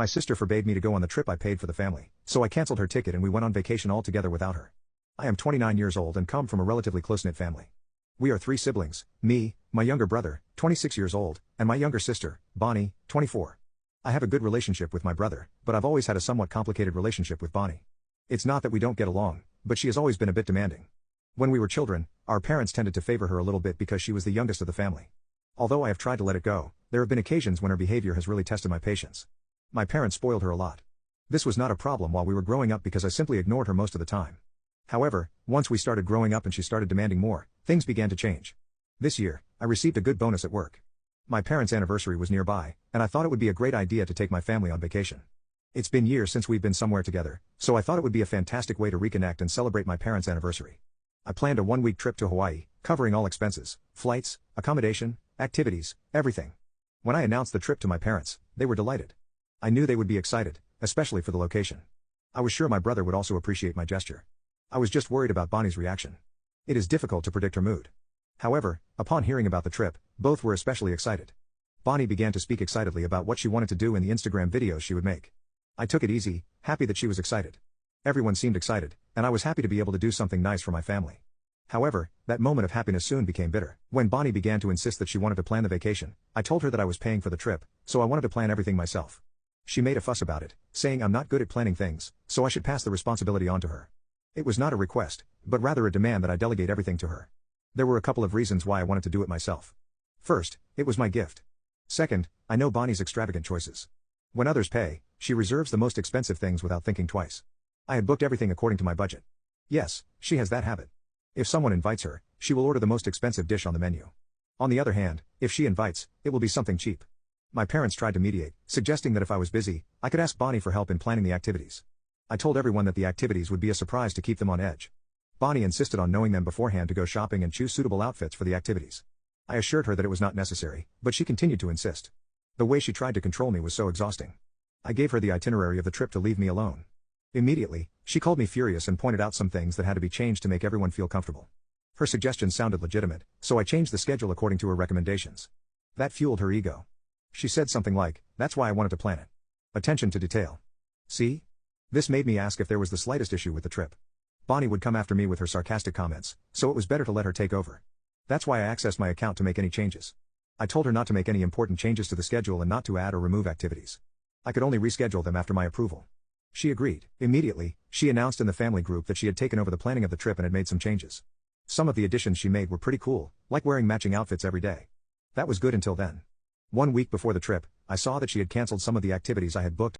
My sister forbade me to go on the trip I paid for the family, so I canceled her ticket and we went on vacation all together without her. I am 29 years old and come from a relatively close-knit family. We are 3 siblings, me, my younger brother, 26 years old, and my younger sister, Bonnie, 24. I have a good relationship with my brother, but I've always had a somewhat complicated relationship with Bonnie. It's not that we don't get along, but she has always been a bit demanding. When we were children, our parents tended to favor her a little bit because she was the youngest of the family. Although I have tried to let it go, there have been occasions when her behavior has really tested my patience. My parents spoiled her a lot. This was not a problem while we were growing up because I simply ignored her most of the time. However, once we started growing up and she started demanding more, things began to change. This year, I received a good bonus at work. My parents' anniversary was nearby, and I thought it would be a great idea to take my family on vacation. It's been years since we've been somewhere together, so I thought it would be a fantastic way to reconnect and celebrate my parents' anniversary. I planned a 1-week trip to Hawaii, covering all expenses, flights, accommodation, activities, everything. When I announced the trip to my parents, they were delighted. I knew they would be excited, especially for the location. I was sure my brother would also appreciate my gesture. I was just worried about Bonnie's reaction. It is difficult to predict her mood. However, upon hearing about the trip, both were especially excited. Bonnie began to speak excitedly about what she wanted to do in the Instagram videos she would make. I took it easy, happy that she was excited. Everyone seemed excited, and I was happy to be able to do something nice for my family. However, that moment of happiness soon became bitter. When Bonnie began to insist that she wanted to plan the vacation, I told her that I was paying for the trip, so I wanted to plan everything myself. She made a fuss about it, saying I'm not good at planning things, so I should pass the responsibility on to her. It was not a request, but rather a demand that I delegate everything to her. There were a couple of reasons why I wanted to do it myself. First, it was my gift. Second, I know Bonnie's extravagant choices. When others pay, she reserves the most expensive things without thinking twice. I had booked everything according to my budget. Yes, she has that habit. If someone invites her, she will order the most expensive dish on the menu. On the other hand, if she invites, it will be something cheap. My parents tried to mediate, suggesting that if I was busy, I could ask Bonnie for help in planning the activities. I told everyone that the activities would be a surprise to keep them on edge. Bonnie insisted on knowing them beforehand to go shopping and choose suitable outfits for the activities. I assured her that it was not necessary, but she continued to insist. The way she tried to control me was so exhausting. I gave her the itinerary of the trip to leave me alone. Immediately, she called me furious and pointed out some things that had to be changed to make everyone feel comfortable. Her suggestions sounded legitimate, so I changed the schedule according to her recommendations. That fueled her ego. She said something like, "That's why I wanted to plan it. Attention to detail. See? This made me ask if there was the slightest issue with the trip." Bonnie would come after me with her sarcastic comments, so it was better to let her take over. That's why I accessed my account to make any changes. I told her not to make any important changes to the schedule and not to add or remove activities. I could only reschedule them after my approval. She agreed. Immediately, she announced in the family group that she had taken over the planning of the trip and had made some changes. Some of the additions she made were pretty cool, like wearing matching outfits every day. That was good until then. 1 week before the trip, I saw that she had canceled some of the activities I had booked,